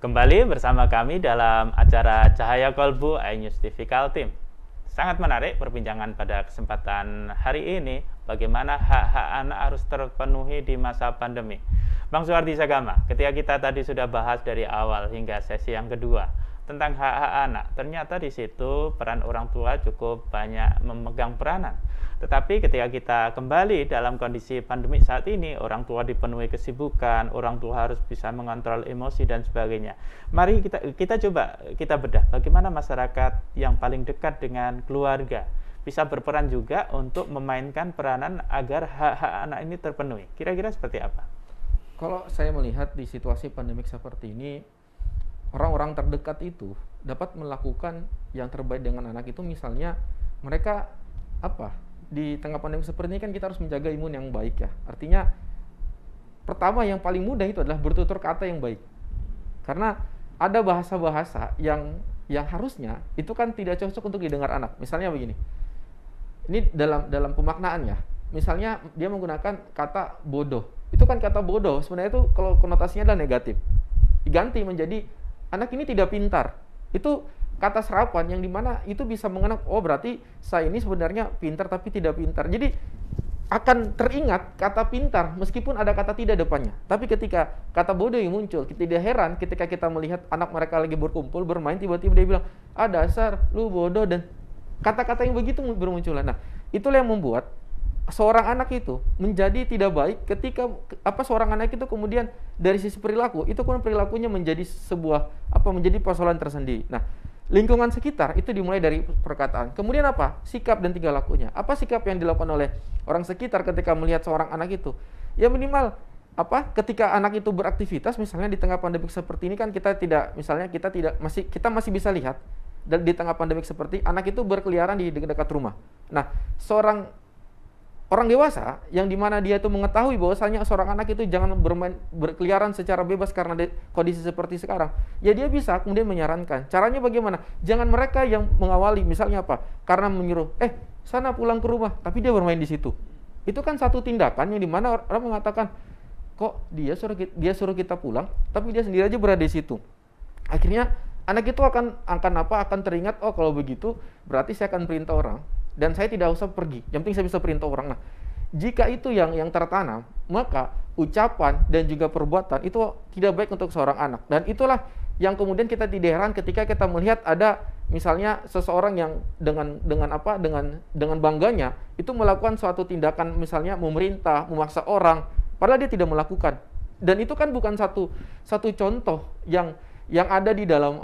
Kembali bersama kami dalam acara Cahaya Kolbu iNews TV Kaltim. Sangat menarik perbincangan pada kesempatan hari ini, bagaimana hak-hak anak harus terpenuhi di masa pandemi. Bang Suhardi Sagama, ketika kita tadi sudah bahas dari awal hingga sesi yang kedua tentang hak-hak anak, ternyata di situ peran orang tua cukup banyak memegang peranan. Tetapi ketika kita kembali dalam kondisi pandemi saat ini, orang tua dipenuhi kesibukan, orang tua harus bisa mengontrol emosi dan sebagainya. Mari kita coba kita bedah bagaimana masyarakat yang paling dekat dengan keluarga bisa berperan juga untuk memainkan peranan agar hak-hak anak ini terpenuhi. Kira-kira seperti apa? Kalau saya melihat di situasi pandemik seperti ini, orang-orang terdekat itu dapat melakukan yang terbaik dengan anak itu. Misalnya mereka di tengah pandemi seperti ini kan kita harus menjaga imun yang baik ya. Artinya pertama yang paling mudah itu adalah bertutur kata yang baik. Karena ada bahasa-bahasa yang harusnya itu kan tidak cocok untuk didengar anak. Misalnya begini. Ini dalam pemaknaan ya. Misalnya dia menggunakan kata bodoh. Itu kan kata bodoh sebenarnya itu kalau konotasinya adalah negatif. Diganti menjadi anak ini tidak pintar. Itu kata serapan yang dimana itu bisa mengenang, oh berarti saya ini sebenarnya pintar tapi tidak pintar. Jadi akan teringat kata pintar meskipun ada kata tidak depannya. Tapi ketika kata bodoh yang muncul, kita tidak heran ketika kita melihat anak mereka lagi berkumpul bermain, tiba-tiba dia bilang, dasar lu bodoh, dan kata-kata yang begitu bermunculan. Nah, itulah yang membuat seorang anak itu menjadi tidak baik ketika seorang anak itu kemudian dari sisi perilaku itu kan perilakunya menjadi sebuah menjadi persoalan tersendiri. Nah, lingkungan sekitar itu dimulai dari perkataan. Kemudian sikap dan tingkah lakunya. Apa sikap yang dilakukan oleh orang sekitar ketika melihat seorang anak itu? Ya minimal ketika anak itu beraktivitas, misalnya di tengah pandemik seperti ini kan kita masih bisa lihat di tengah pandemik seperti anak itu berkeliaran di dekat rumah. Nah, seorang orang dewasa yang dimana dia itu mengetahui bahwasanya seorang anak itu jangan berkeliaran secara bebas karena kondisi seperti sekarang, ya dia bisa kemudian menyarankan caranya bagaimana. Jangan mereka yang mengawali, misalnya karena menyuruh sana pulang ke rumah tapi dia bermain di situ. Itu kan satu tindakan yang dimana orang mengatakan kok dia suruh kita pulang tapi dia sendiri aja berada di situ. Akhirnya anak itu akan teringat, oh kalau begitu berarti saya akan perintah orang dan saya tidak usah pergi, yang penting saya bisa perintah orang. Nah, jika itu yang tertanam, maka ucapan dan juga perbuatan itu tidak baik untuk seorang anak. Dan itulah yang kemudian kita tidak heran ketika kita melihat ada misalnya seseorang yang dengan bangganya itu melakukan suatu tindakan, misalnya memerintah, memaksa orang, padahal dia tidak melakukan. Dan itu kan bukan satu contoh yang ada di dalam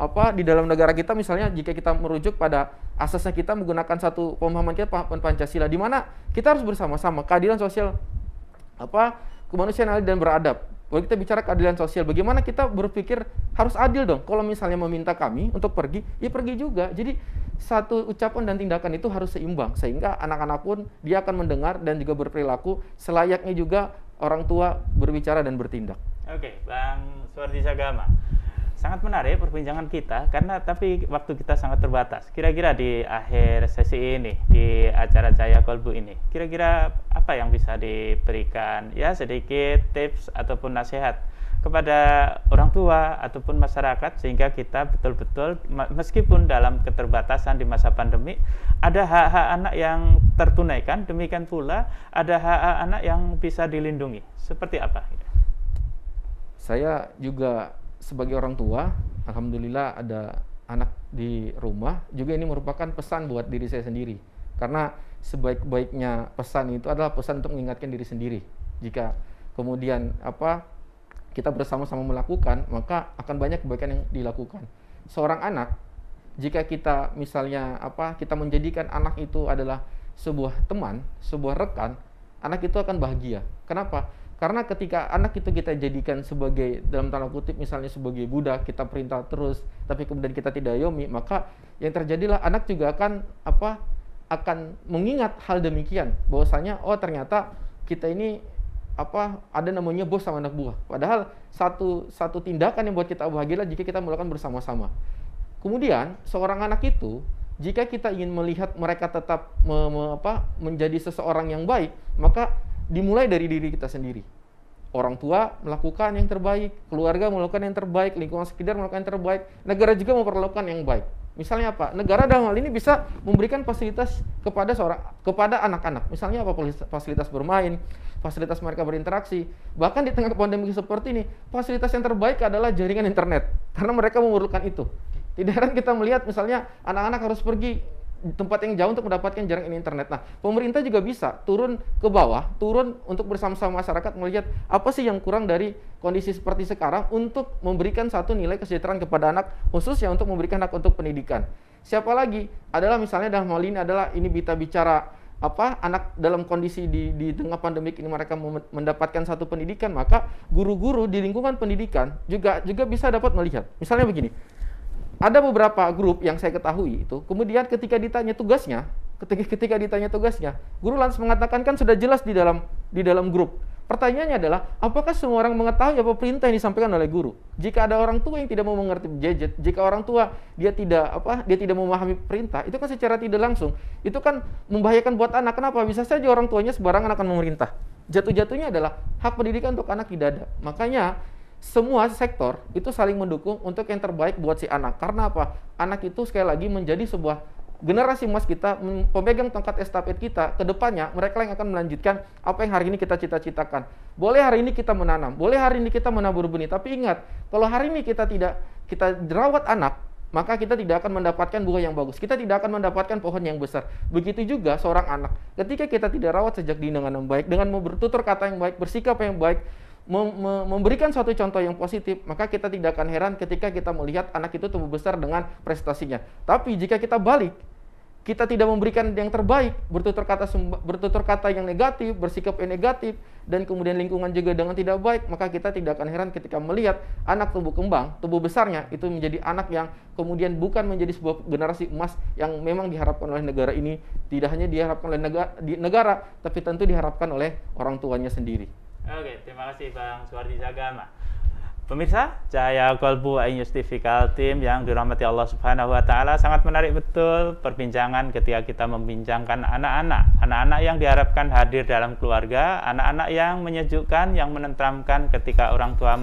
negara kita. Misalnya jika kita merujuk pada asasnya kita menggunakan satu pemahaman kita, pemahaman Pancasila, di mana kita harus bersama-sama keadilan sosial, kemanusiaan dan beradab. Kalau kita bicara keadilan sosial, bagaimana kita berpikir harus adil dong. Kalau misalnya meminta kami untuk pergi, ya pergi juga. Jadi satu ucapan dan tindakan itu harus seimbang sehingga anak-anak pun dia akan mendengar dan juga berperilaku selayaknya juga orang tua berbicara dan bertindak. Oke, Bang Suhardi Sagama. Sangat menarik perbincangan kita tapi waktu kita sangat terbatas. Kira-kira di akhir sesi ini, di acara Cahaya Kolbu ini, kira-kira apa yang bisa diberikan ya sedikit tips ataupun nasihat kepada orang tua ataupun masyarakat sehingga kita betul-betul meskipun dalam keterbatasan di masa pandemi ada hak-hak anak yang tertunaikan, demikian pula ada hak-hak anak yang bisa dilindungi. Seperti apa? Saya juga sebagai orang tua, alhamdulillah ada anak di rumah, juga ini merupakan pesan buat diri saya sendiri. Karena sebaik-baiknya pesan itu adalah pesan untuk mengingatkan diri sendiri. Jika kemudian kita bersama-sama melakukan, maka akan banyak kebaikan yang dilakukan. Seorang anak, jika kita misalnya kita menjadikan anak itu adalah sebuah teman, sebuah rekan, anak itu akan bahagia. Kenapa? Karena ketika anak itu kita jadikan sebagai, dalam tanda kutip misalnya sebagai budak, kita perintah terus, tapi kemudian kita tidak ayomi, maka yang terjadilah anak juga akan mengingat hal demikian, bahwasanya ternyata kita ini ada namanya bos sama anak buah. Padahal satu tindakan yang buat kita bahagia jika kita melakukan bersama-sama. Kemudian seorang anak itu, jika kita ingin melihat mereka tetap menjadi seseorang yang baik, maka dimulai dari diri kita sendiri. Orang tua melakukan yang terbaik, keluarga melakukan yang terbaik, lingkungan sekitar melakukan yang terbaik, negara juga memperlakukan yang baik. Misalnya apa? Negara dalam hal ini bisa memberikan fasilitas kepada anak-anak. Misalnya apa? Fasilitas bermain, fasilitas mereka berinteraksi. Bahkan di tengah pandemi seperti ini, fasilitas yang terbaik adalah jaringan internet karena mereka memerlukan itu. Tidak heran kita melihat misalnya anak-anak harus pergi tempat yang jauh untuk mendapatkan jaringan internet. Nah, pemerintah juga bisa turun ke bawah, turun untuk bersama-sama masyarakat melihat apa sih yang kurang dari kondisi seperti sekarang untuk memberikan satu nilai kesejahteraan kepada anak, khususnya untuk memberikan hak untuk pendidikan. Siapa lagi? Adalah misalnya dalam hal ini adalah ini kita bicara anak dalam kondisi di tengah pandemik ini mereka mendapatkan satu pendidikan, maka guru-guru di lingkungan pendidikan juga bisa dapat melihat. Misalnya begini. Ada beberapa grup yang saya ketahui itu, kemudian ketika ditanya tugasnya, guru langsung mengatakan kan sudah jelas di dalam grup. Pertanyaannya adalah, apakah semua orang mengetahui apa perintah yang disampaikan oleh guru? Jika ada orang tua yang tidak mau mengerti gadget, jika orang tua dia tidak memahami perintah, itu kan secara tidak langsung, itu kan membahayakan buat anak. Kenapa? Bisa saja orang tuanya sembarangan akan memerintah. Jatuh-jatuhnya adalah hak pendidikan untuk anak tidak ada. Makanya semua sektor itu saling mendukung untuk yang terbaik buat si anak. Karena apa? Anak itu sekali lagi menjadi sebuah generasi emas kita, pemegang tongkat estafet kita. Kedepannya mereka yang akan melanjutkan apa yang hari ini kita cita-citakan. Boleh hari ini kita menanam, boleh hari ini kita menabur benih, tapi ingat, kalau hari ini kita rawat anak, maka kita tidak akan mendapatkan buah yang bagus. Kita tidak akan mendapatkan pohon yang besar. Begitu juga seorang anak. Ketika kita tidak rawat sejak dini dengan yang baik, dengan bertutur kata yang baik, bersikap yang baik, memberikan suatu contoh yang positif, maka kita tidak akan heran ketika kita melihat anak itu tumbuh besar dengan prestasinya. Tapi jika kita balik, kita tidak memberikan yang terbaik, bertutur kata yang negatif, bersikap yang negatif, dan kemudian lingkungan juga dengan tidak baik, maka kita tidak akan heran ketika melihat anak tumbuh kembang, tumbuh besarnya itu menjadi anak yang kemudian bukan menjadi sebuah generasi emas yang memang diharapkan oleh negara ini. Tidak hanya diharapkan oleh negara, tapi tentu diharapkan oleh orang tuanya sendiri. Oke, terima kasih Bang Suwardi Sagama. Pemirsa, Cahaya Kolbu iNews Difficult Team yang dirahmati Allah Subhanahu wa Ta'ala, sangat menarik betul perbincangan ketika kita membincangkan anak-anak yang diharapkan hadir dalam keluarga, anak-anak yang menyejukkan, yang menenteramkan ketika orang tua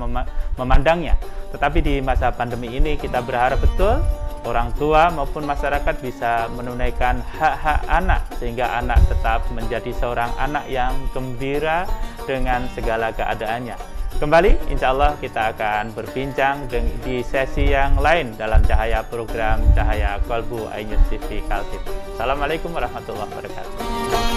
memandangnya. Tetapi di masa pandemi ini kita berharap betul orang tua maupun masyarakat bisa menunaikan hak-hak anak sehingga anak tetap menjadi seorang anak yang gembira dengan segala keadaannya. Kembali, insya Allah kita akan berbincang di sesi yang lain dalam Cahaya program Cahaya Kolbu iNews TV Kaltib. Assalamualaikum warahmatullahi wabarakatuh.